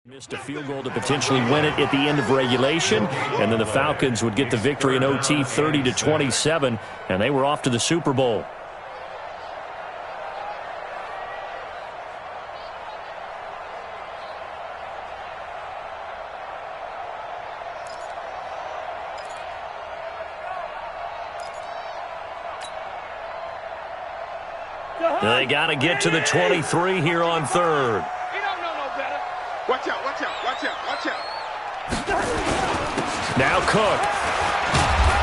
Missed a field goal to potentially win it at the end of regulation, and then the Falcons would get the victory in OT 30-27, and they were off to the Super Bowl. They got to get to the 23 here on third. Watch out, watch out, watch out, watch out. Now Cook.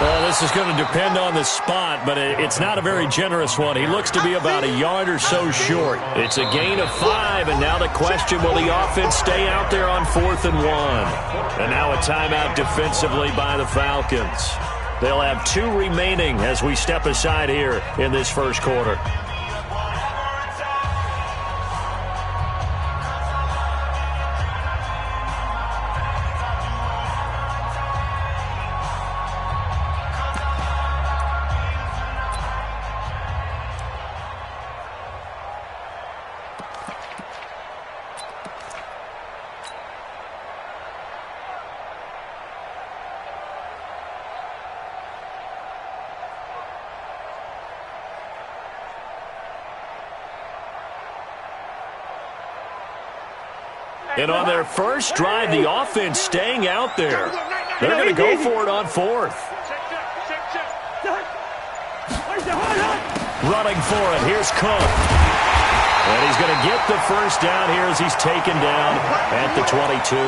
Well, this is going to depend on the spot, but it's not a very generous one. He looks to be about a yard or so short. It's a gain of 5, and now the question, will the offense stay out there on 4th and 1? And now a timeout defensively by the Falcons. They'll have 2 remaining as we step aside here in this first quarter. And on their first drive, the offense staying out there. They're going to go for it on 4th. Running for it. Here's Cook. And he's going to get the first down here as he's taken down at the 22.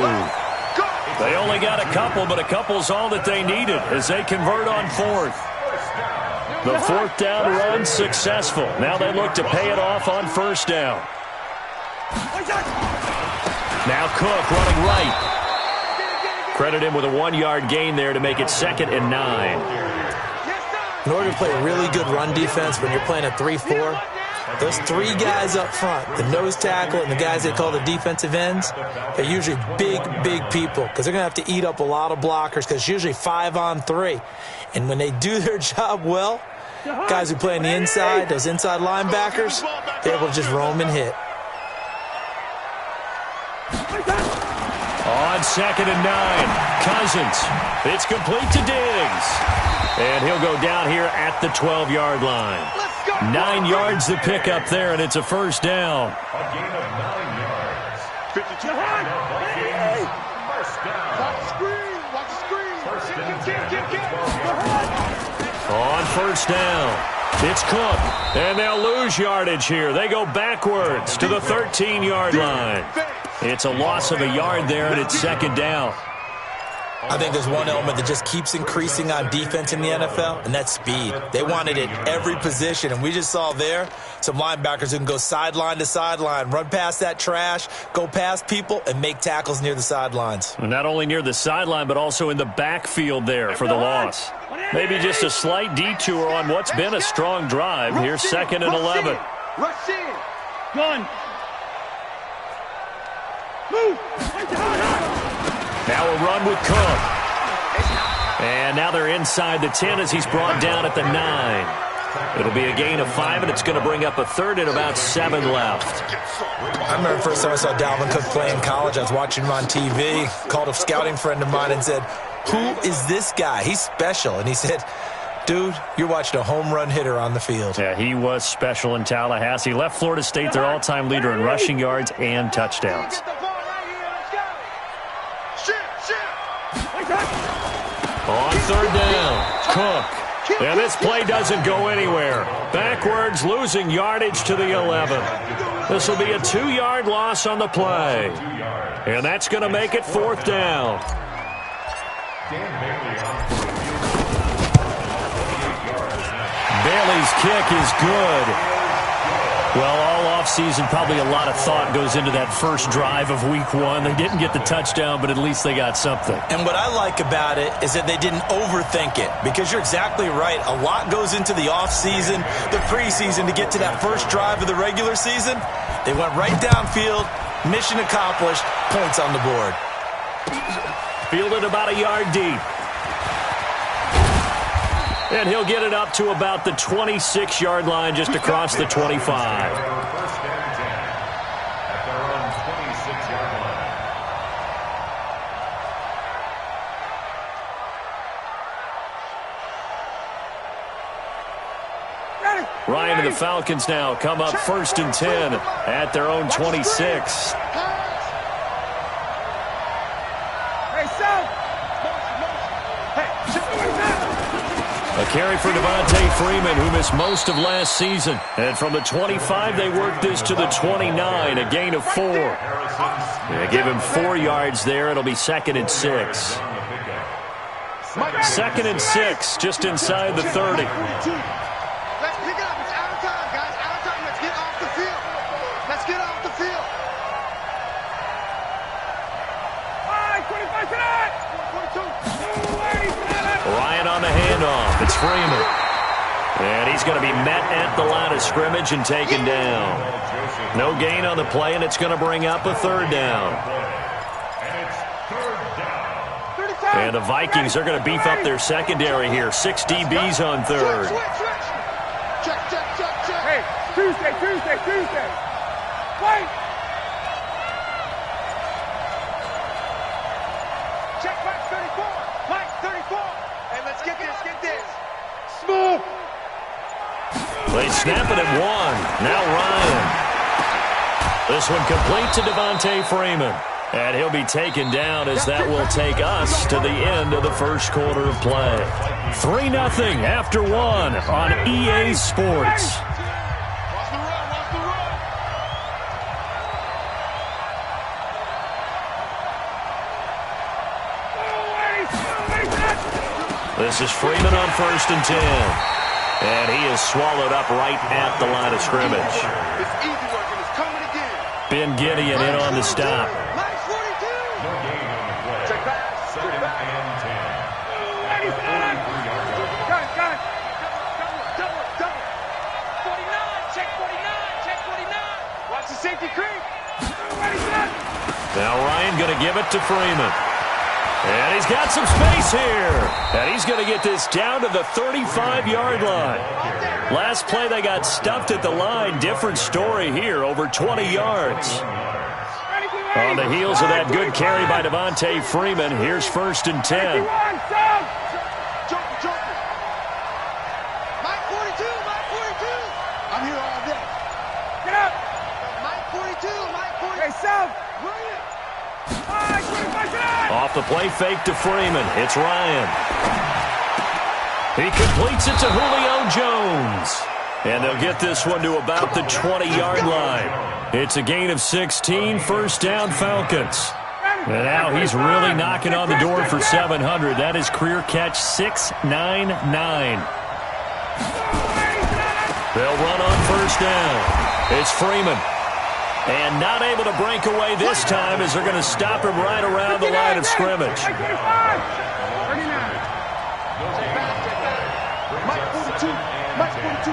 They only got a couple, but a couple's all that they needed as they convert on 4th. The 4th down run successful. Now they look to pay it off on 1st down. Now Cook running right. Credit him with a 1-yard gain there to make it 2nd and 9. In order to play really good run defense when you're playing a 3-4, those 3 guys up front, the nose tackle and the guys they call the defensive ends, they're usually big people because they're going to have to eat up a lot of blockers because it's usually 5 on 3. And when they do their job well, guys who play on the inside, those inside linebackers, they're able to just roam and hit. On 2nd and 9, Cousins. It's complete to Diggs. And he'll go down here at the 12-yard line. 9 yards to pick up there, and it's a first down. A gain of 9 yards. 52. First down. Watch the screen. On first down, it's Cook. And they'll lose yardage here. They go backwards to the 13-yard line. It's a loss of a yard there, and it's 2nd down. I think there's one element that just keeps increasing on defense in the NFL, and that's speed. They want it at every position, and we just saw there some linebackers who can go sideline to sideline, run past that trash, go past people, and make tackles near the sidelines. Not only near the sideline, but also in the backfield there for the loss. Maybe just a slight detour on what's been a strong drive. Here's 2nd and 11. Rush in. Gun. Now a run with Cook. And now they're inside the 10 as he's brought down at the 9. It'll be a gain of 5, and it's going to bring up a 3rd and about 7 left. I remember the first time I saw Dalvin Cook play in college. I was watching him on TV, called a scouting friend of mine and said, "Who is this guy? He's special." And he said, "Dude, you're watching a home run hitter on the field." Yeah, he was special in Tallahassee. Left Florida State their all-time leader in rushing yards and touchdowns. On 3rd down, Cook. And this play doesn't go anywhere. Backwards, losing yardage to the 11. This will be a 2-yard loss on the play. And that's going to make it 4th down. Bailey's kick is good. Well, all offseason, probably a lot of thought goes into that first drive of week 1. They didn't get the touchdown, but at least they got something. And what I like about it is that they didn't overthink it, because you're exactly right. A lot goes into the offseason, the preseason to get to that first drive of the regular season. They went right downfield, mission accomplished, points on the board. Fielded about a yard deep. And he'll get it up to about the 26-yard line, just across the 25. Ryan and the Falcons now come up 1st and 10 at their own 26. A carry for Devontae Freeman, who missed most of last season. And from the 25, they worked this to the 29, a gain of 4. They give him 4 yards there. It'll be 2nd and 6. 2nd and 6, just inside the 30. Let's pick it up. It's out of time, guys. Out of time. Let's get off the field. Let's get off the field. 25 tonight. 42. Ryan on the handoff. It's Freeman. And he's going to be met at the line of scrimmage and taken down. No gain on the play, and it's going to bring up a 3rd down. And the Vikings are going to beef up their secondary here. 6 DBs on 3rd. Check. Hey, Tuesday. Wait. Check Mike 34. Mike 34. Hey, let's get this. Smooth. They snap it at 1. Now Ryan. This one complete to Devontae Freeman. And he'll be taken down as that will take us to the end of the first quarter of play. 3-0 after 1 on EA Sports. Watch the run. This is Freeman on 1st and 10. And he is swallowed up right at the line of scrimmage. It's easy work, and it's coming again. Ben Gideon in on the stop. Mike 42. Check back. 2nd and 10. Gun. Double. 49. Check 49. Watch the safety creep. Now Ryan going to give it to Freeman. And he's got some space here. And he's going to get this down to the 35-yard line. Last play, they got stuffed at the line. Different story here, over 20 yards. On the heels of that good carry by Devontae Freeman, here's 1st and 10. Jumping. Mike 42. I'm here all day. Get up. Mike 42. Hey, South. William. 25 tonight. Off the play fake to Freeman. It's Ryan. He completes it to Julio Jones. And they'll get this one to about the 20-yard line. It's a gain of 16, 1st down Falcons. And now he's really knocking on the door for 700. That is career catch 699. They'll run on 1st down. It's Freeman. And not able to break away this time as they're going to stop him right around the line of scrimmage. Mike 42,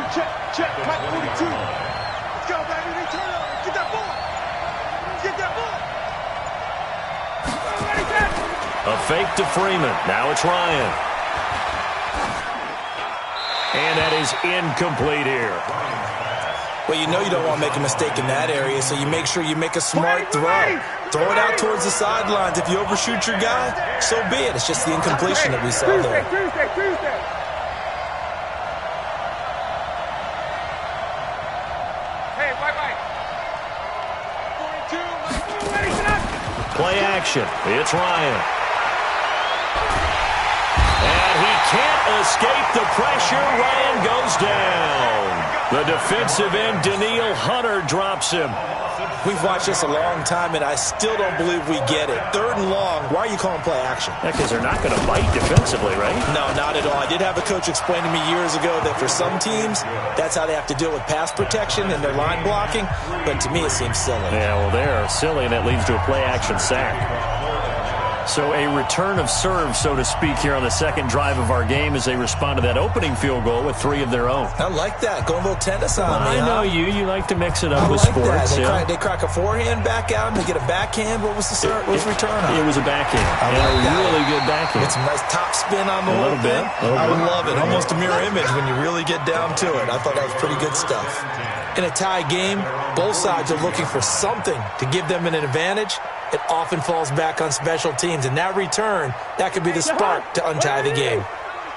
check, Mike 42. Let's go, baby, they turn over. Get that ball. A fake to Freeman. Now it's Ryan. And that is incomplete here. Well, you know you don't want to make a mistake in that area, so you make sure you make a smart throw. Throw it out towards the sidelines. If you overshoot your guy, so be it. It's just the incompletion that we saw there. Tuesday. Hey, bye-bye. 42. Play action. It's Ryan. And he can't escape the pressure. Ryan goes down. The defensive end, Daniil Hunter, drops him. We've watched this a long time, and I still don't believe we get it. 3rd and long. Why are you calling play action? Because they're not going to bite defensively, right? No, not at all. I did have a coach explain to me years ago that for some teams, that's how they have to deal with pass protection and their line blocking. But to me, it seems silly. Yeah, well, they're silly, and that leads to a play-action sack. So a return of serve, so to speak, here on the 2nd drive of our game as they respond to that opening field goal with 3 of their own. I like that. Going a little tennis on me. I know you. You like to mix it up with like sports. That. They crack a forehand back out, and they get a backhand. What was the return on? It was a backhand. I like a that. really good backhand. Get some nice top spin on the whole thing. I love it. Almost a mirror image when you really get down to it. I thought that was pretty good stuff. In a tie game, both sides are looking for something to give them an advantage. It often falls back on special teams, and that return, that could be the spark to untie the game.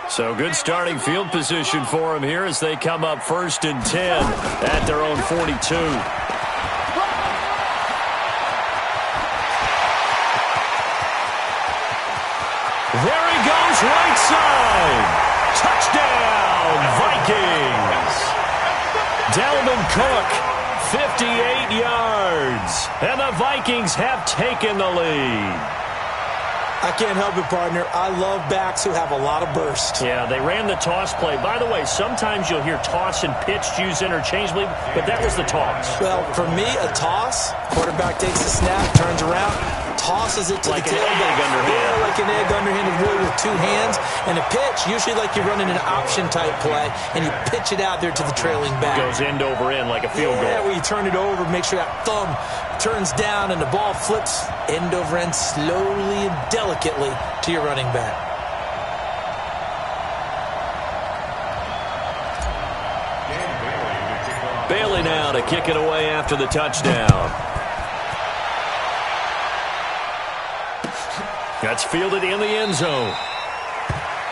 So good starting field position for them here as they come up 1st and 10 at their own 42. There he goes, right side. Touchdown, Vikings. Dalvin Cook, 58 yards. And the Vikings have taken the lead. I can't help it, partner. I love backs who have a lot of burst. Yeah, they ran the toss play. By the way, sometimes you'll hear toss and pitch used interchangeably, but that was the toss. Well, for me, a toss, quarterback takes the snap, turns around, tosses it to like the tailback. Like an egg underhand. Yeah, like an egg underhanded, really with 2 hands. And a pitch, usually like you're running an option-type play, and you pitch it out there to the trailing back. Goes end over end like a field goal. Yeah, where you turn it over, make sure that thumb turns down, and the ball flips end over end slowly and delicately to your running back. Bailey now to kick it away after the touchdown. That's fielded in the end zone.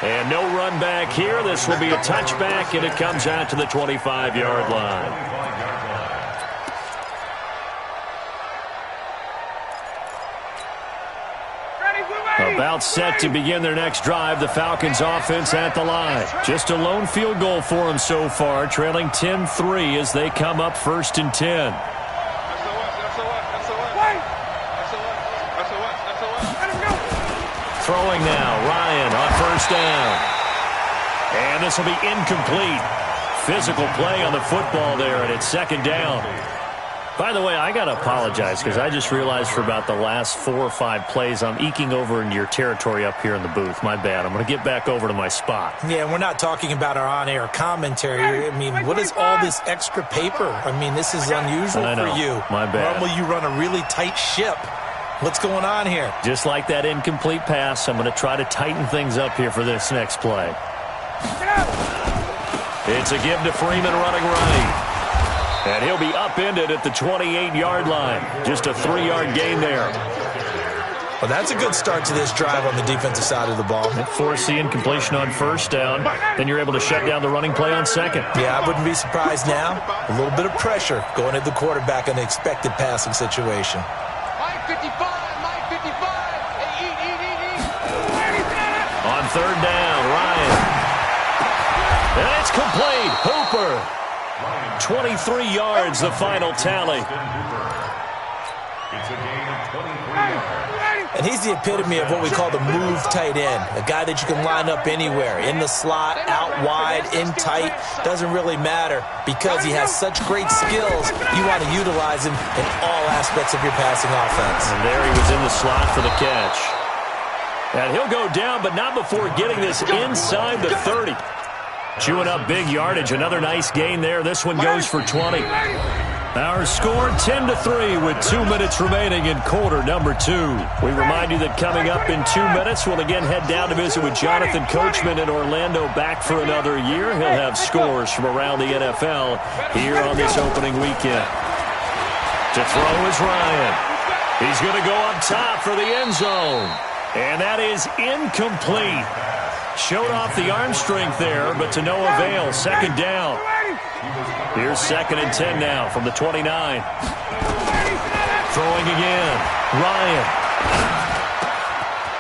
And no run back here. This will be a touchback, and it comes out to the 25-yard line. About set to begin their next drive. The Falcons offense at the line. Just a lone field goal for them so far, trailing 10-3 as they come up 1st and 10. Throwing now, Ryan on 1st down. And this will be incomplete. Physical play on the football there, and it's 2nd down. By the way, I got to apologize because I just realized for about the last 4 or 5 plays, I'm eking over into your territory up here in the booth. My bad. I'm going to get back over to my spot. Yeah, we're not talking about our on-air commentary. I mean, what is all this extra paper? I mean, this is unusual for you. My bad. Normally you run a really tight ship. What's going on here? Just like that incomplete pass, I'm going to try to tighten things up here for this next play. It's a give to Freeman running right. And he'll be upended at the 28-yard line. Just a 3-yard gain there. Well, that's a good start to this drive on the defensive side of the ball. Force the incompletion on 1st down. Then you're able to shut down the running play on 2nd. Yeah, I wouldn't be surprised now. A little bit of pressure going at the quarterback in an expected passing situation. Mike 55, Mike 55. Hey, eat. On 3rd down, Ryan. And it's complete. Hooper. 23 yards, the final tally. And he's the epitome of what we call the move tight end. A guy that you can line up anywhere. In the slot, out wide, in tight. Doesn't really matter because he has such great skills. You want to utilize him in all aspects of your passing offense. And there he was in the slot for the catch. And he'll go down, but not before getting this inside the 30. Chewing up big yardage. Another nice gain there. This one goes for 20. Our score 10-3 with 2 minutes remaining in quarter number 2. We remind you that coming up in 2 minutes, we'll again head down to visit with Jonathan Coachman in Orlando, back for another year. He'll have scores from around the NFL here on this opening weekend. To throw is Ryan. He's going to go up top for the end zone. And that is incomplete. Showed off the arm strength there, but to no avail. 2nd down. Here's 2nd and 10 now from the 29. Throwing again. Ryan.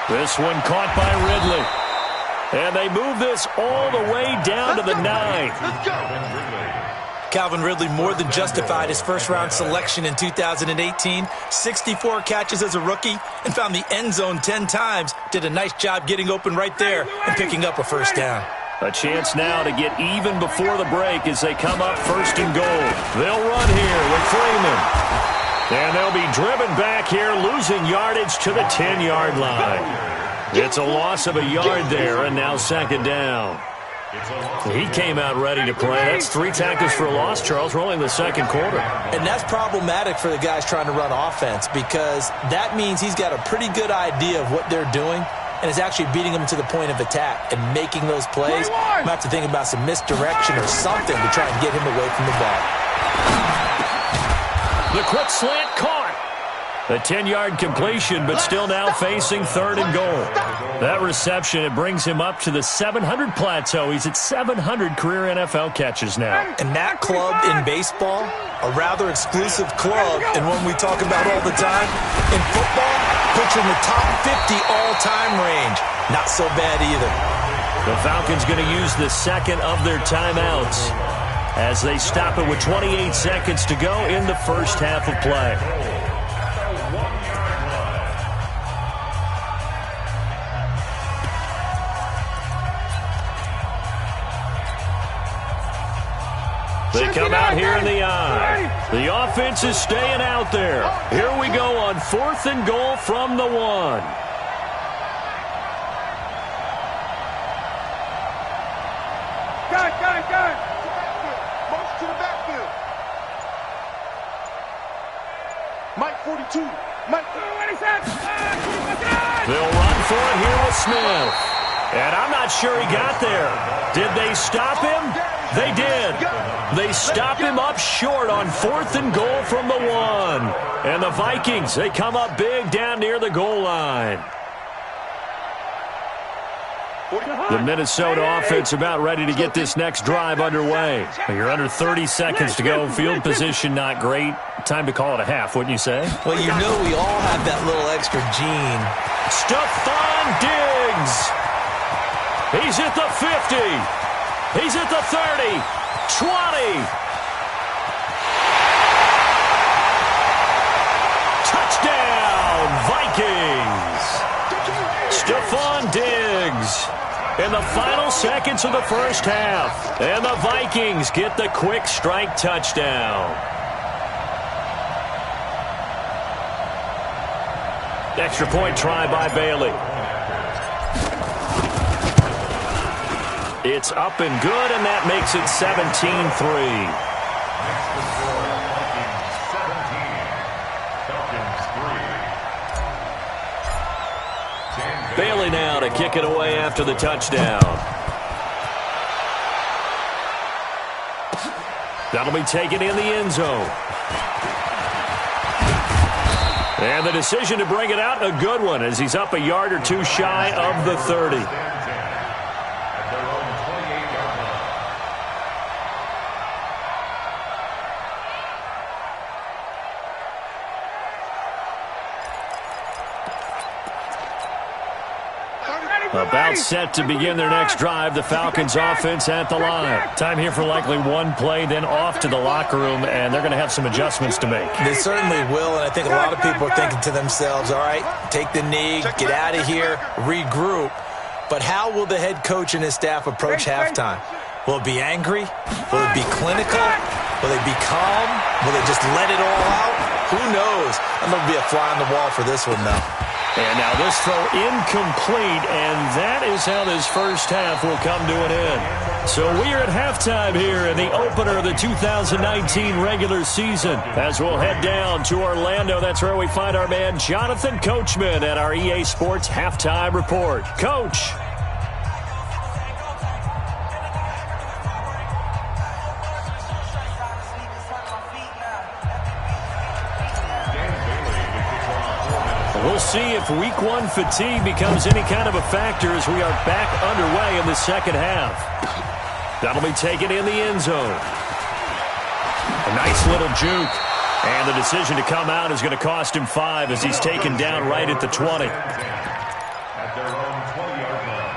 This one caught by Ridley. And they move this all the way down to the 9. Calvin Ridley more than justified his first-round selection in 2018. 64 catches as a rookie and found the end zone 10 times. Did a nice job getting open right there and picking up a 1st down. A chance now to get even before the break as they come up 1st and goal. They'll run here with Freeman. And they'll be driven back here, losing yardage to the 10-yard line. It's a loss of a yard there, and now 2nd down. He came out ready to play. That's 3 tackles for a loss, Charles. We're only in the 2nd quarter. And that's problematic for the guys trying to run offense because that means he's got a pretty good idea of what they're doing and is actually beating them to the point of attack and making those plays. You might have to think about some misdirection or something to try and get him away from the ball. The quick slant caught. A 10-yard completion, but still now facing 3rd and goal. That reception, it brings him up to the 700 plateau. He's at 700 career NFL catches now. And that club in baseball, a rather exclusive club, and one we talk about all the time. In football, puts in the top 50 all-time range. Not so bad either. The Falcons going to use the second of their timeouts as they stop it with 28 seconds to go in the first half of play. They come out here in the eye. The offense is staying out there. Here we go on 4th and goal from the 1. Gun. March to the backfield. Mike 42. Mike 27. They'll run for it here with Smith. And I'm not sure he got there. Did they stop him? They did. They stop him up short on 4th and goal from the 1. And the Vikings, they come up big down near the goal line. The Minnesota offense about ready to get this next drive underway. You're under 30 seconds to go. Field position not great. Time to call it a half, wouldn't you say? Well, you know we all have that little extra gene. Stephon Diggs. He's at the 50. He's at the 30. 20. Touchdown, Vikings. Stephon Diggs in the final seconds of the first half. And the Vikings get the quick strike touchdown. Extra point try by Bailey. It's up and good, and that makes it 17-3. Bailey now to kick it away after the touchdown. That'll be taken in the end zone. And the decision to bring it out, a good one, as he's up a yard or two shy of the 30. About set to begin their next drive, the Falcons offense at the line. Time here for likely one play, then off to the locker room, and they're going to have some adjustments to make. They certainly will, and I think a lot of people are thinking to themselves, all right, take the knee, get out of here, regroup. But how will the head coach and his staff approach halftime? Will it be angry? Will it be clinical? Will they be calm? Will they just let it all out? Who knows? I'm going to be a fly on the wall for this one, though. And now this throw incomplete, and that is how this first half will come to an end. So we are at halftime here in the opener of the 2019 regular season. As we'll head down to Orlando, that's where we find our man Jonathan Coachman at our EA Sports Halftime Report. Coach. We'll see if week one fatigue becomes any kind of a factor as we are back underway in the second half. That'll be taken in the end zone. A nice little juke. And the decision to come out is going to cost him 5 as he's taken down right at the 20. At their own 20-yard line.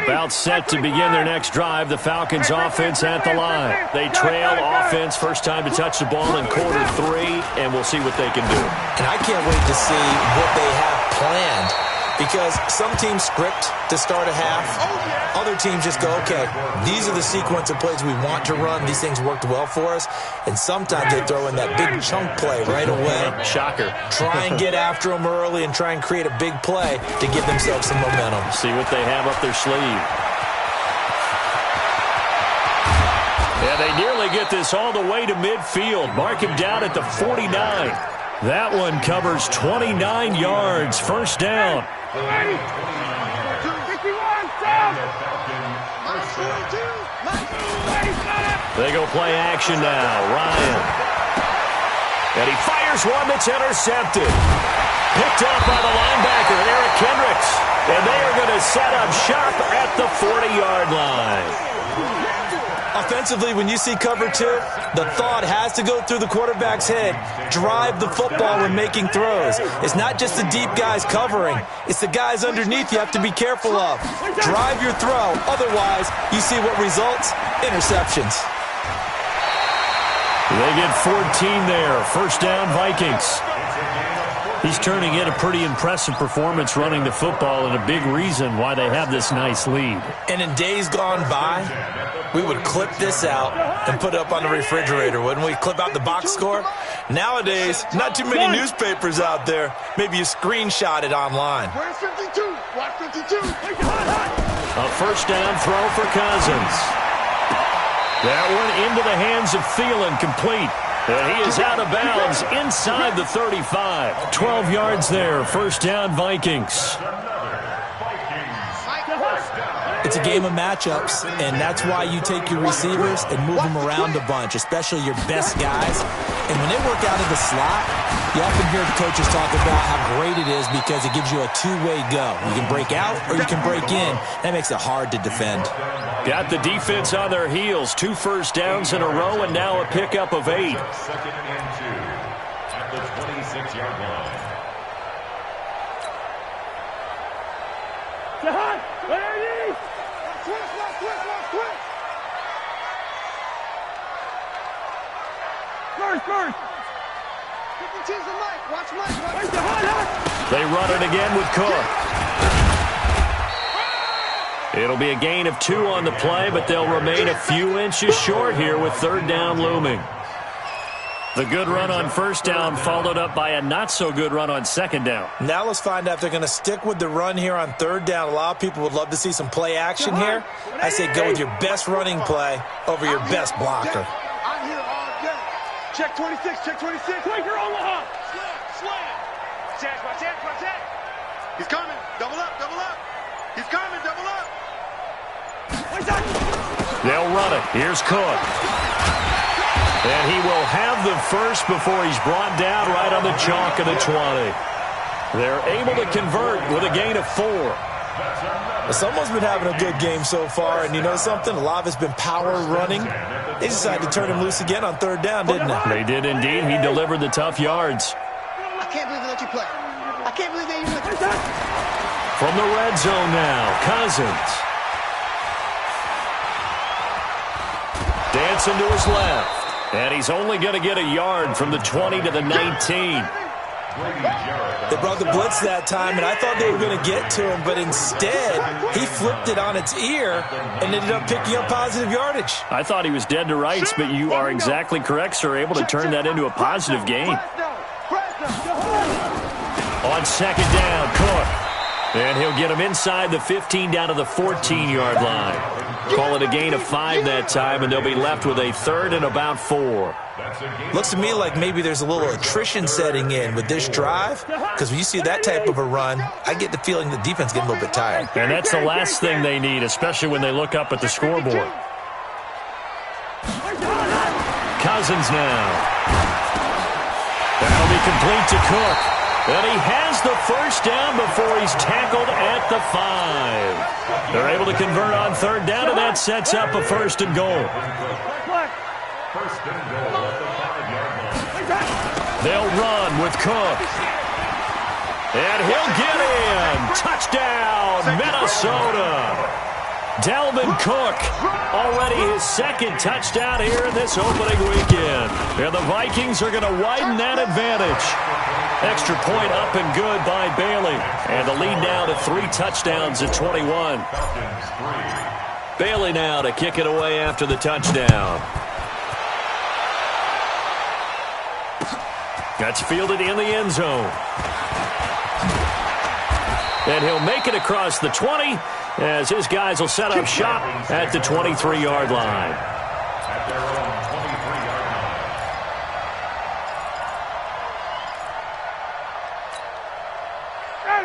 About set to begin their next drive, the Falcons offense at the line. They trail offense, first time to touch the ball in quarter 3, and we'll see what they can do. And I can't wait to see what they have planned, because some teams script to start a half. Other teams just go, okay, these are the sequence of plays we want to run. These things worked well for us. And sometimes they throw in that big chunk play right away. Shocker. Try and get after them early and try and create a big play to give themselves some momentum. See what they have up their sleeve. And they nearly get this all the way to midfield. Mark him down at the 49. That one covers 29 yards. First down. 51, They go play action now. Ryan. And he fires one that's intercepted. Picked up by the linebacker, Eric Kendricks. And they are going to set up shop at the 40-yard line. Offensively, when you see cover two, the thought has to go through the quarterback's head. Drive the football when making throws. It's not just the deep guys covering. It's the guys underneath you have to be careful of. Drive your throw. Otherwise, you see what results? Interceptions. They get 14 there. First down, Vikings. He's turning in a pretty impressive performance running the football, and a big reason why they have this nice lead. And in days gone by, we would clip this out and put it up on the refrigerator, wouldn't we? Clip out the box score. Nowadays, not too many newspapers out there. Maybe you screenshot it online. Where's 52? Watch 52. A first down throw for Cousins. That one into the hands of Thielen, complete. And he is out of bounds inside the 35. 12 yards there. First down, Vikings. It's a game of matchups, and that's why you take your receivers and move them around a bunch, especially your best guys. And when they work out of the slot, you often hear the coaches talk about how great it is because it gives you a two-way go. You can break out or you can break in. That makes it hard to defend. Got the defense on their heels. 2 first downs in a row, and now a pickup of 8. Second and 2 at the 26-yard line. Jahan, where are you? Twist. First. Watch Mike. Where's Jahan? They run it again with Cook. It'll be a gain of 2 on the play, but they'll remain a few inches short here with third down looming. The good run on first down followed up by a not-so-good run on second down. Now let's find out if they're going to stick with the run here on third down. A lot of people would love to see some play action here. I say go with your best running play over your best blocker. I'm here all day. Check 26. Quaker Omaha. Slam. Watch that. He's coming. Double up. He's coming. Double up. They'll run it. Here's Cook. And he will have the first before he's brought down right on the chalk of the 20. They're able to convert with a gain of 4. Someone's been having a good game so far, and you know something? A lot of it's been power running. They decided to turn him loose again on third down, didn't they? They did indeed. He delivered the tough yards. I can't believe they let you play. I can't believe they even let you play. From the red zone now, Cousins. Dancing to his left. And he's only going to get a yard from the 20 to the 19. They brought the blitz that time, and I thought they were going to get to him, but instead, he flipped it on its ear and ended up picking up positive yardage. I thought he was dead to rights, but you are exactly correct, sir. Able to turn that into a positive gain. On second down, Cook. And he'll get him inside the 15 down to the 14-yard line. Call it a gain of 5 that time, and they'll be left with a third and about 4. Looks to me like maybe there's a little attrition setting in with this drive, because when you see that type of a run, I get the feeling the defense getting a little bit tired. And that's the last thing they need, especially when they look up at the scoreboard. Cousins now. That'll be complete to Cook. And he has the first down before he's tackled at the 5. They're able to convert on third down, and that sets up a first and goal. First and goal at the 5-yard line. They'll run with Cook. And he'll get in. Touchdown, Minnesota. Dalvin Cook, already his second touchdown here in this opening weekend. And the Vikings are going to widen that advantage. Extra point up and good by Bailey. And the lead now to 3 touchdowns at 21. Bailey now to kick it away after the touchdown. That's fielded in the end zone. And he'll make it across the 20 as his guys will set up shop at the 23-yard line. At their own 23-yard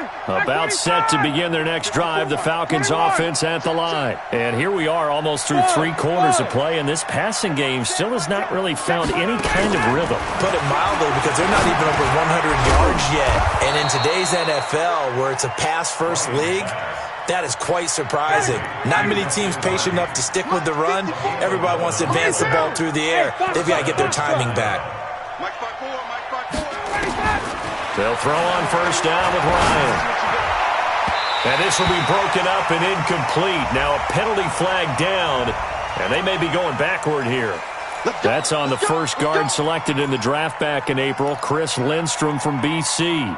line. About set to begin their next drive, the Falcons offense at the line. And here we are almost through 3 quarters of play, and this passing game still has not really found any kind of rhythm. Put it mildly, because they're not even over 100 yards yet. And in today's NFL, where it's a pass-first league, that is quite surprising. Not many teams patient enough to stick with the run. Everybody wants to advance the ball through the air. They've got to get their timing back. They'll throw on first down with Ryan. And this will be broken up and incomplete. Now a penalty flag down, and they may be going backward here. That's on the first guard selected in the draft back in April, Chris Lindstrom from BC.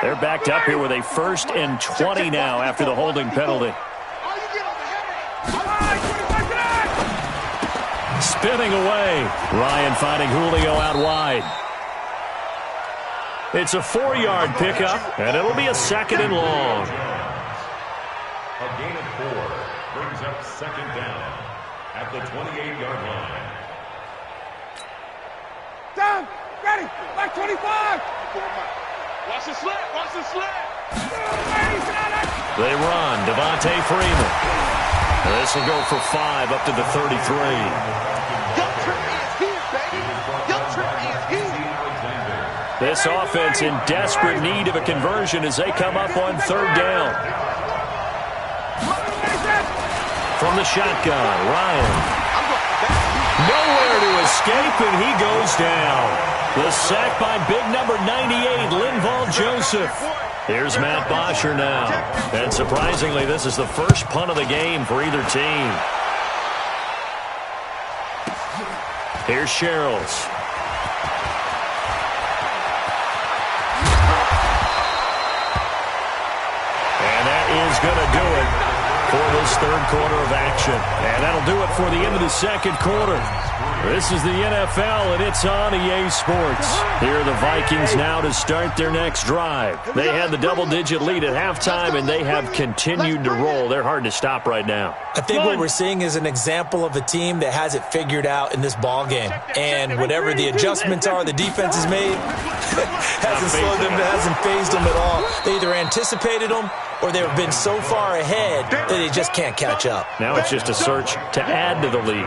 They're backed up here with a 1st and 20 now after the holding penalty. Spinning away. Ryan finding Julio out wide. It's a 4-yard pickup, and it'll be a 2nd and long. A gain of 4 brings up 2nd down at the 28-yard line. Down, ready, back 25. Watch the slant, watch the slant. They run, Devontae Freeman. This will go for 5 up to the 33. Young Trip is here, baby. Young Trip is here. This offense in desperate need of a conversion as they come up on 3rd down. From the shotgun, Ryan. Nowhere to escape, and he goes down. The sack by big number 98, Linval Joseph. Here's Matt Bosher now. And surprisingly, this is the first punt of the game for either team. Here's Sherrills. Is going to do it for this 3rd quarter of action. And that'll do it for the end of the 2nd quarter. This is the NFL, and it's on EA Sports. Here are the Vikings now to start their next drive. They had the double-digit lead at halftime, and they have continued to roll. They're hard to stop right now. I think what we're seeing is an example of a team that has it figured out in this ball game. And whatever the adjustments are the defense has made, hasn't slowed them, hasn't phased them at all. They either anticipated them or they've been so far ahead that they just can't catch up. Now it's just a search to add to the lead.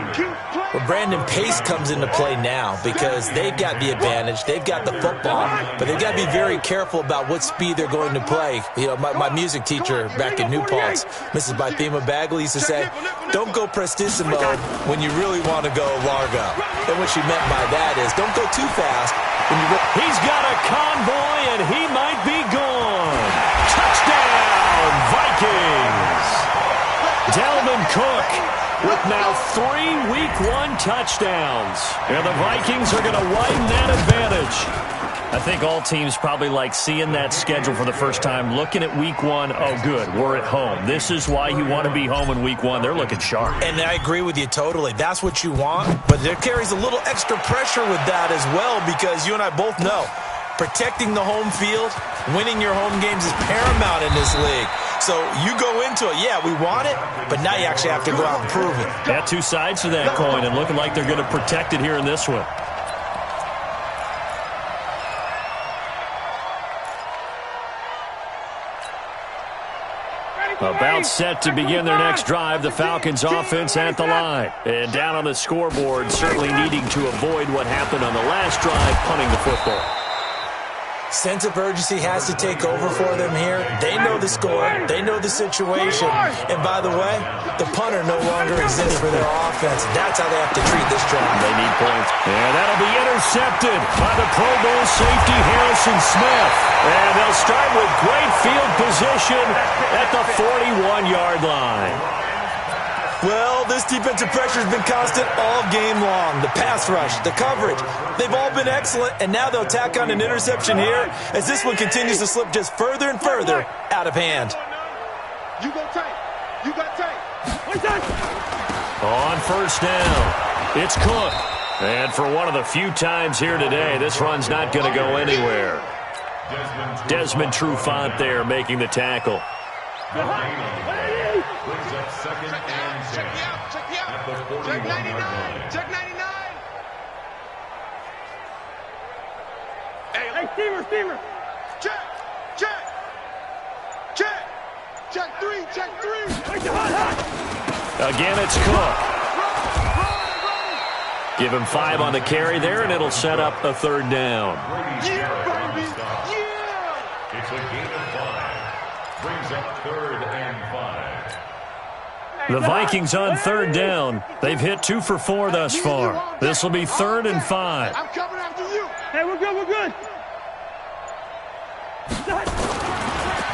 Well, Brandon Pace comes into play now because they've got the advantage. They've got the football, but they've got to be very careful about what speed they're going to play. You know, my music teacher back in New Paltz, Mrs. Bythema Bagley, used to say, don't go prestissimo when you really want to go largo. And what she meant by that is don't go too fast. He's got a convoy, and he might be gone. Touchdown, Vikings. Dalvin Cook with now 3 Week 1 touchdowns. And the Vikings are going to widen that advantage. I think all teams probably like seeing that schedule for the first time, looking at Week 1, oh, good, we're at home. This is why you want to be home in Week 1. They're looking sharp. And I agree with you totally. That's what you want, but there carries a little extra pressure with that as well because you and I both know protecting the home field, winning your home games is paramount in this league. So you go into it, yeah, we want it, but now you actually have to go out and prove it. Yeah, 2 sides to that coin, and looking like they're going to protect it here in this one. About set to begin their next drive, the Falcons offense at the line. And down on the scoreboard, certainly needing to avoid what happened on the last drive, punting the football. Sense of urgency has to take over for them here. They know the score. They know the situation. And by the way, the punter no longer exists for their offense. That's how they have to treat this drive. They need points. And that'll be intercepted by the Pro Bowl safety Harrison Smith. And they'll start with great field position at the 41-yard line. Well, this defensive pressure has been constant all game long. The pass rush, the coverage, they've all been excellent, and now they'll tack on an interception here as this one continues to slip just further and further out of hand. You go tight. You got tight. On first down, it's Cook. And for one of the few times here today, this run's not going to go anywhere. Desmond Trufant there making the tackle. Brings up 2nd and 10 at the 41-yard line. Check 99. Hey, steamer. Check. Check three, check three. Again, it's Cook. Give him 5 on the carry there, and it'll set up a 3rd down. Yeah, baby. Yeah. It's a gain of 5. Brings up 3rd and 5. The Vikings on 3rd down. They've hit 2 for 4 thus far. This will be 3rd and 5. I'm coming after you. Hey, we're good, we're good.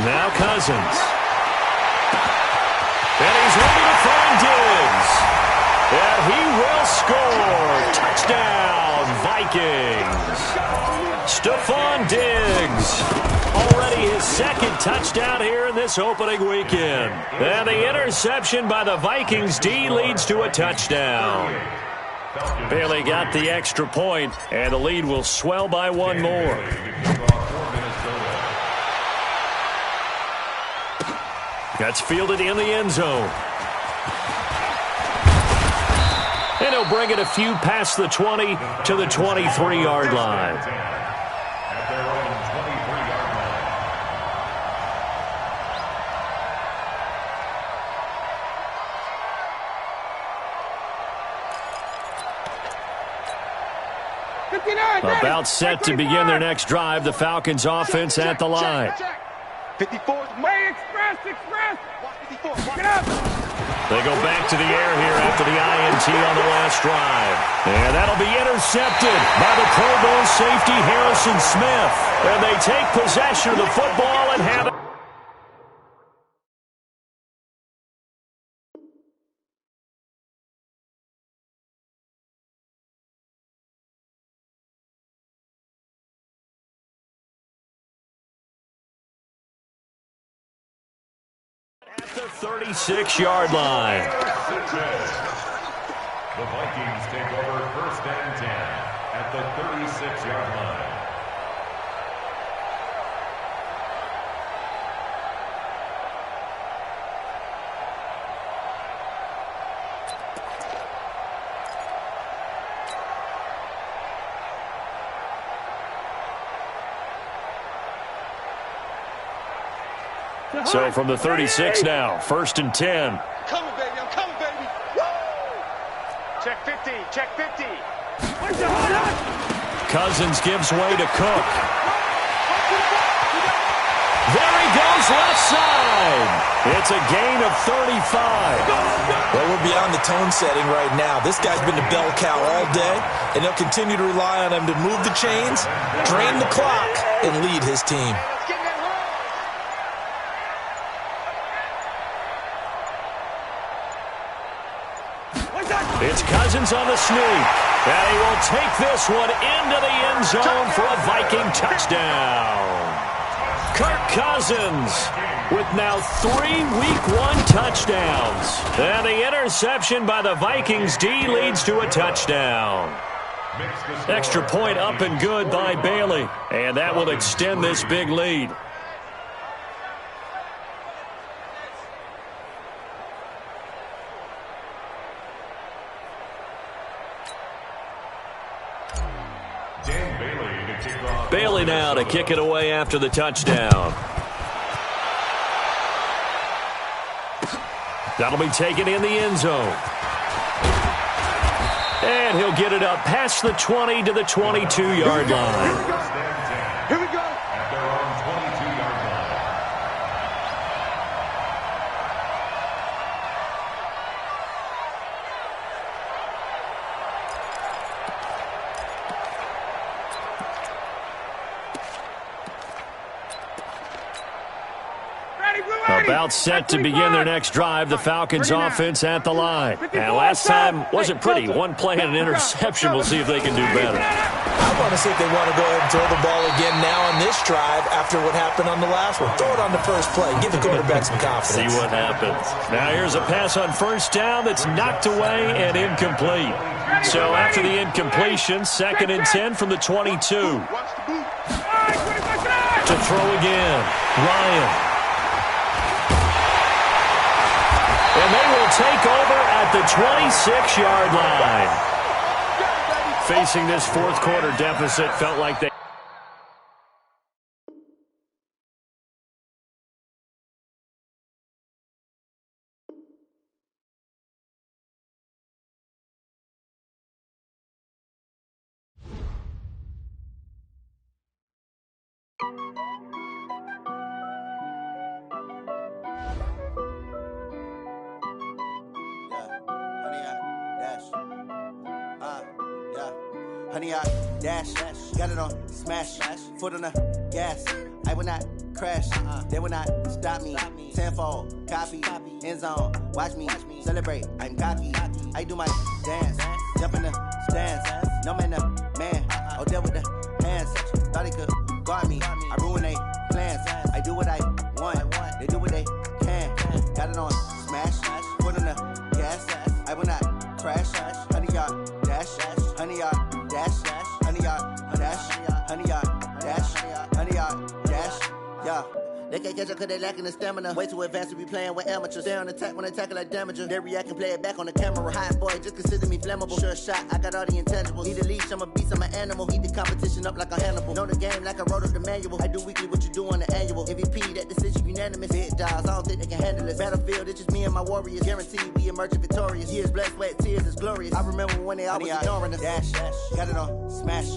Now Cousins. And he's ready to find Diggs. And he will score. Touchdown, Vikings. Stephon Diggs. Already his 2nd touchdown here in this opening weekend. And the interception by the Vikings D leads to a touchdown. Bailey got the extra point, and the lead will swell by 1 more. That's fielded in the end zone. And he'll bring it a few past the 20 to the 23-yard line. At their own 23-yard line. About set to begin their next drive, the Falcons offense at the line. 54. Hey, express, express. Watch 54. Get up. They go back to the air here after the INT on the last drive. And that'll be intercepted by the Pro Bowl safety Harrison Smith. And they take possession of the football and have it. At the 36-yard line. The Vikings take over 1st and 10 at the 36-yard line. So from the 36 now, 1st and 10. Coming, baby. I'm coming, baby. Woo! Check 50. Check 50. Cousins gives way to Cook. There he goes, left side. It's a gain of 35. Well, we're beyond the tone setting right now. This guy's been a bell cow all day, and they'll continue to rely on him to move the chains, drain the clock, and lead his team. It's Cousins on the sneak. And he will take this one into the end zone for a Viking touchdown. Kirk Cousins with now 3 Week 1 touchdowns. And the interception by the Vikings D leads to a touchdown. Extra point up and good by Bailey. And that will extend this big lead. Bailey now to kick it away after the touchdown. That'll be taken in the end zone. And he'll get it up past the 20 to the 22-yard line. Here we go. At their own 22-yard line. About set to begin their next drive, the Falcons offense at the line. And last time wasn't pretty. 1 play and an interception. We'll see if they can do better. I want to see if they want to go ahead and throw the ball again now on this drive after what happened on the last one. Throw it on the first play. Give the quarterback some confidence. See what happens. Now here's a pass on 1st down that's knocked away and incomplete. So after the incompletion, 2nd and 10 from the 22. To throw again, Ryan. And they will take over at the 26-yard line. Facing this 4th quarter deficit, felt like they Honey, I dash, got it on smash, foot on the gas. I will not crash, they will not stop me. Tenfold, copy, end zone, watch me celebrate. I'm cocky, I do my dance, jump in the stands. No man, the man, oh, there with the hands. Thought he could guard me, I ruin they plans. I do what I want, they do what they can. Got it on smash, foot on the gas. I will not crash, honey, y'all dash, honey, y'all dash, honey, y'all dash, honey, y'all dash, honey, y'all dash, yeah. They can't catch up cause they lacking the stamina. Way too advanced to be playing with amateurs. Stay on attack when they tackle like damager. They react and play it back on the camera. Hot boy, just consider me flammable. Sure shot, I got all the intangibles. Need a leash, I'm a beast, I'm an animal. Heat the competition up like a Hannibal. Know the game like I wrote up the manual. I do weekly what you do on the annual. MVP, that decision unanimous. Big dogs, I don't think they can handle it. Battlefield, it's just me and my warriors. Guaranteed we emerging victorious. Years, blood, sweat, tears, it's glorious. I remember when they always ignoring us. Dash, got it on smash,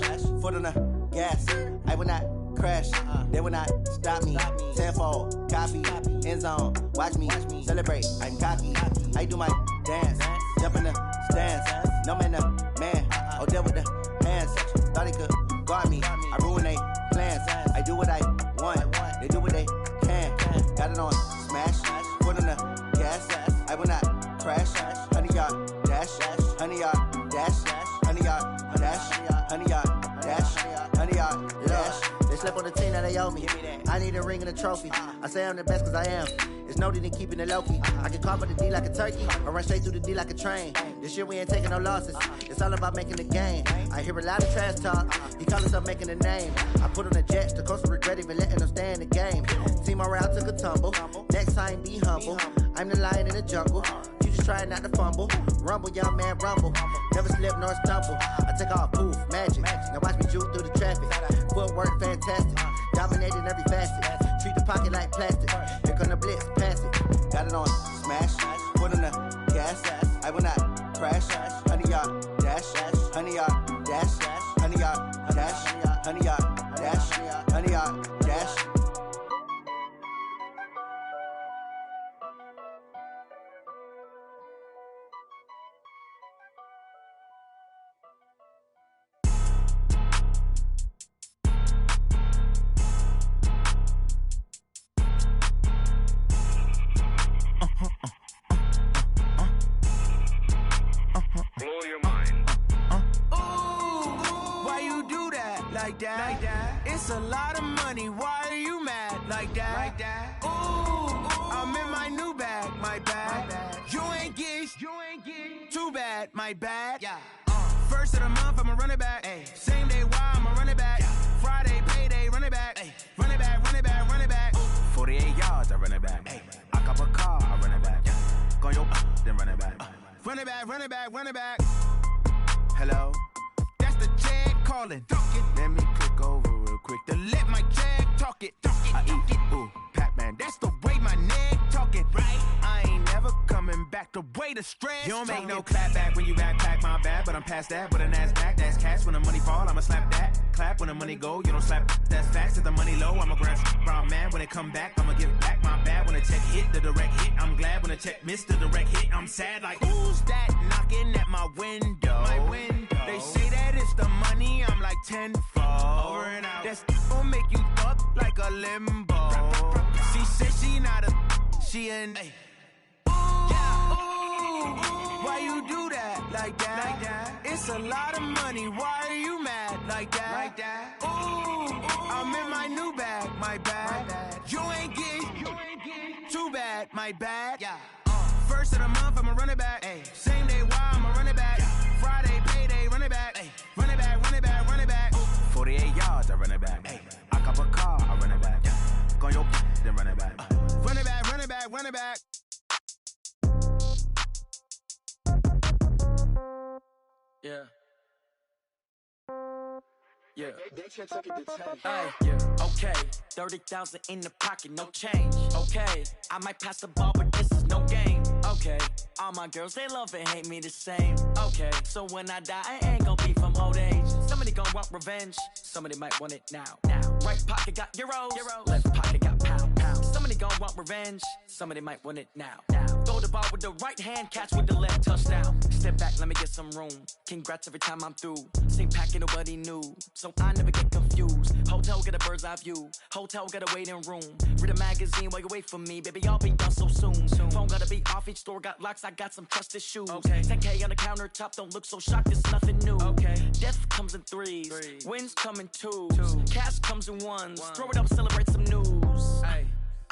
foot on the gas. I will not crash, they will not stop me. Tenfold, copy, end zone, watch me celebrate. I'm cocky, I do my dance, jump in the stands. No man, the man, oh, there with the hands. Thought he could guard me, I ruin they plans. I do what I want, they do what they can. Got it on smash, foot on the gas. I will not crash, honey, y'all dash, honey, y'all dash, honey, y'all dash, honey, y'all dash, honey, y'all dash. They slept on the team, now they owe me. I need a ring and a trophy. I say I'm the best cause I am. It's no need in keeping it low-key. I can carve the D like a turkey, or run straight through the D like a train. This year we ain't taking no losses. It's all about making the game. I hear a lot of trash talk. He call himself making a name. I put on the Jets, the coach will regret even letting them stay in the game. Team morale took a tumble. Next time be humble. I'm the lion in the jungle. You just trying not to fumble. Rumble, young man, rumble. Never slip nor stumble. I take off, poof, magic. Now watch me juke through the traffic. Footwork fantastic. Dominating every facet. Treat the pocket like plastic. Here come the blitz, pass it. Got it on smash, foot on the gas. I will not crash. Honey, y'all dash, honey, y'all dash, honey, y'all dash, honey, y'all dash, honey, y'all dash. Blow your mind. Why you do that like that? It's a lot of money. Why are you mad like that? Ooh, I'm in my new bag, my bad. You ain't get too bad, my bad. Yeah. First of the month, I'ma run it back. Ay. Same day, why I'ma run it back. Friday, payday, run it back. Ay. Run it back, run it back, run it back. 48 yards, I run it back. Ay. I cop a car, I run it back. Go your then run it back. Run it back, run it back, run it back. Hello? That's the jag calling. Let me click over real quick to let my jag talk it. I eat it, ooh, Pac-Man. That's the way my neck talking. Right? I ain't never coming back the way the stress. You don't make no clap back when you backpack, my bad. But I'm past that with a NASDAQ. That's cash when the money fall, I'ma slap that. Clap when the money go, you don't slap. That's fast as the money low. I'ma grab brown man when it come back. I'ma give back my bad when the check hit the direct hit. I'm glad when the check missed the direct hit. I'm sad like who's that knocking at my window? My window. They say that it's the money. I'm like tenfold. Over and out. That's gon' make you fuck like a limbo. She said she not a, she an. Ooh, yeah. Ooh, why you do that like that? It's a lot of money. Why are you mad like that? Ooh, I'm in my new bag, my bad. You ain't get too bad, my bad. Yeah. First of the month, I'ma run it back. Ay. Same day, why I'ma run it back. Friday, payday, run it back. Ay. Run it back, run it back, run it back. 48 yards, I run it back. Ay. I cop a car, I run it back. Go your then run it back. Run it back, run it back, run it back. Yeah. Yeah. Hey, yeah. Okay, 30,000 in the pocket, no change. Okay, I might pass the ball, but this is no game. Okay, all my girls, they love and hate me the same. Okay, so when I die, I ain't gon' be from old age. Some Somebody gon' want revenge. Somebody might want it now. Right pocket got euros. Left pocket got pound. Somebody gon' want revenge. Somebody might want it now. Throw the ball with the right hand, catch with the left, touchdown. Step back, let me get some room. Congrats every time I'm through. Same packet, nobody knew, so I never get confused. Hotel got a bird's eye view. Hotel got a waiting room. Read a magazine while you wait for me, baby. I'll be done so soon. Phone gotta be off. Each store got locks. I got some trusted shoes. 10K on the countertop. Don't look so shocked. It's nothing new. Death comes in threes. Wins come in twos. Cash comes in ones. Throw it up, celebrate some news.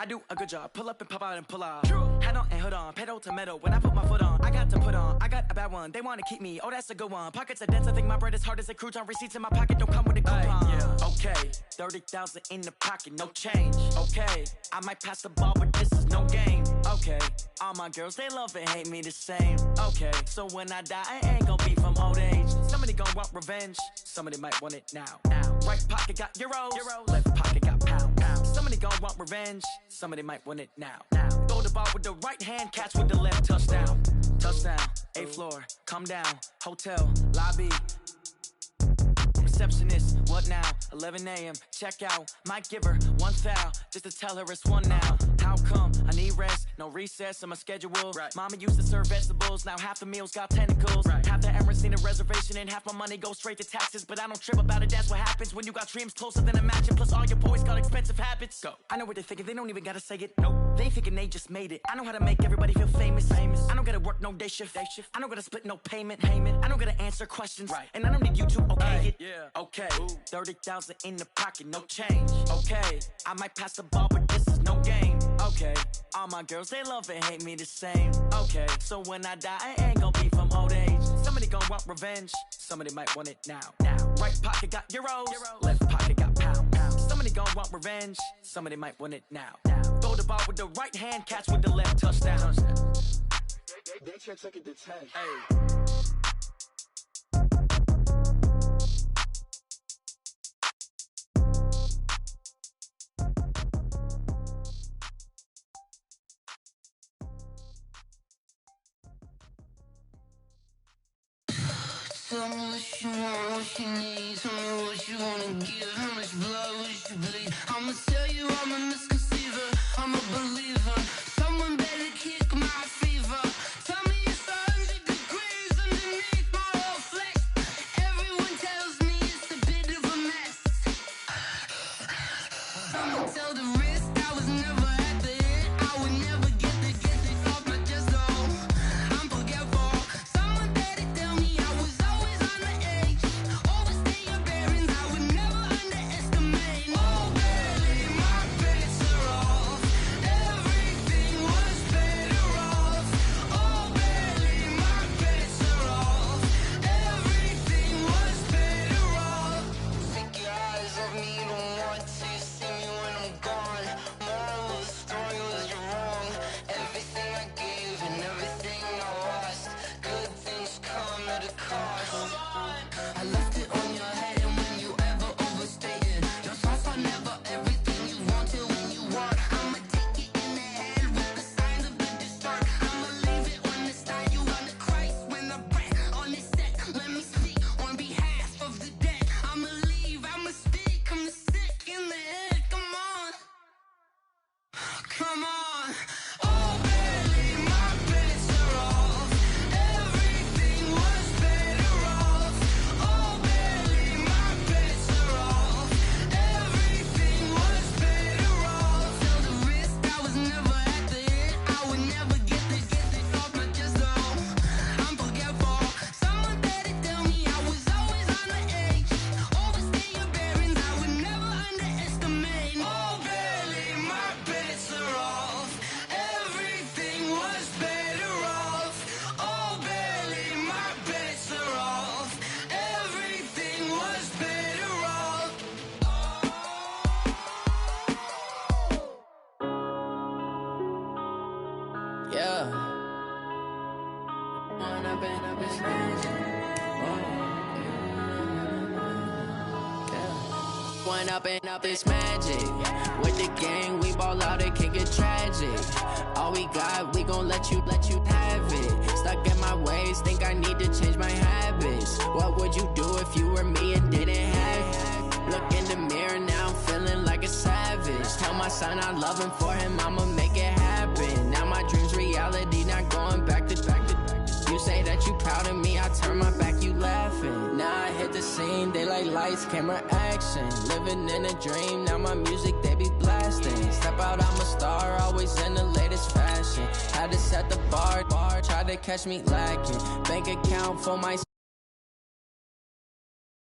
I do a good job. Pull up and pop out and pull out. Hat on and hood on. Pedal to metal. When I put my foot on, I got to put on. I got a bad one. They want to keep me. Oh, that's a good one. Pockets are dense. I think my bread is hard as a crouton. Receipts in my pocket don't come with a coupon. Okay, 30,000 in the pocket, no change. Okay, I might pass the ball, but this is no game. Okay, all my girls, they love and hate me the same. Okay, so when I die, I ain't gonna be from old age. Somebody gon' want revenge. Somebody might want it now. Right pocket got euros. Left pocket got pound. Somebody gon' want revenge. Somebody might want it now. Throw the ball with the right hand, catch with the left, touchdown. Touchdown, 8th floor, come down. Hotel, lobby. Receptionist, what now? 11 a.m., check out. Might give her one foul, just to tell her it's one now. How come? I need rest, no recess in my schedule. Mama used to serve vegetables, now half the meals got tentacles. Half the Emirates need a reservation and half my money goes straight to taxes. But I don't trip about it, that's what happens when you got dreams closer than a mansion. Plus all your boys got expensive habits. Go. I know what they're thinking, they don't even gotta say it. Nope. They thinking they just made it. I know how to make everybody feel famous. I don't gotta work no day shift. I don't gotta split no payment. I don't gotta answer questions. And I don't need you to okay it. Okay, 30,000 in the pocket, no change. Okay, I might pass the ball, but this is no game. Okay, all my girls, they love and hate me the same. Okay, so when I die, I ain't gonna be from old age. Somebody gon' want revenge. Somebody might want it now. Right pocket got euros. Left pocket got pound. Somebody gon' want revenge. Somebody might want it now. Throw the ball with the right hand, catch with the left, touchdown. They should take it to 10. Tell me what you want, what you need. Tell me what you wanna give. How much blood would you bleed? I'ma tell you I'm a misconceiver. I'm a believer. Someone better kick my fever. Tell me it's 100 degrees underneath my whole flesh. Everyone tells me it's a bit of a mess. I'ma tell the risk I was never at the end. I would never get this off my chest though. I'm forgetful. Someone better tell me I was always on the edge. Overstay your bearings, I would never underestimate. Oh baby, my bets are off. Everything was better off. Oh baby, my bets are off. Everything was better off. Take your eyes off me, don't want to see me when I'm gone. Moral of the story was you're wrong. Everything I gave and everything I lost. Good things come at a cost. I left it on your head, and when you ever overstay it, your thoughts are never everything you wanted when you want. I'ma take it in the head with the signs of the distort. I'ma leave it on the side. You on the Christ when I breath on this set. Let me speak on behalf of the dead. I'ma leave, I'ma speak. I'm sick in the head. Come on, come on. Oh baby, my bets are off. Everything was better off. Oh baby, my bets are off. Everything was better off. Tell the risk I was never at the end. I would never get this off my chest though. I'm forgetful. Someone better tell me I was always on the edge. Overstay your bearings, I would never underestimate. Oh baby, my bets are off. Everything was better off. Oh baby, my bets are off. Everything was better off. Yeah. Wanna bend up his One up and up is magic. With the gang, we ball out, it can get tragic. All we got, we gon' let you have it. Stuck in my way, days, think I need to change my habits. What would you do if you were me and didn't have it? Look in the mirror now, I'm feeling like a savage. Tell my son I love him, for him I'ma make it happen. Now my dream's reality, not going back to back to back. You say that you proud of me, I turn my back, you laughing. Now I hit the scene, they like lights, camera, action. Living in a dream, now my music they be blasting. Step out, I'm a star, always in the latest fashion. Had to set the bar, try to catch me lacking. Bank account for my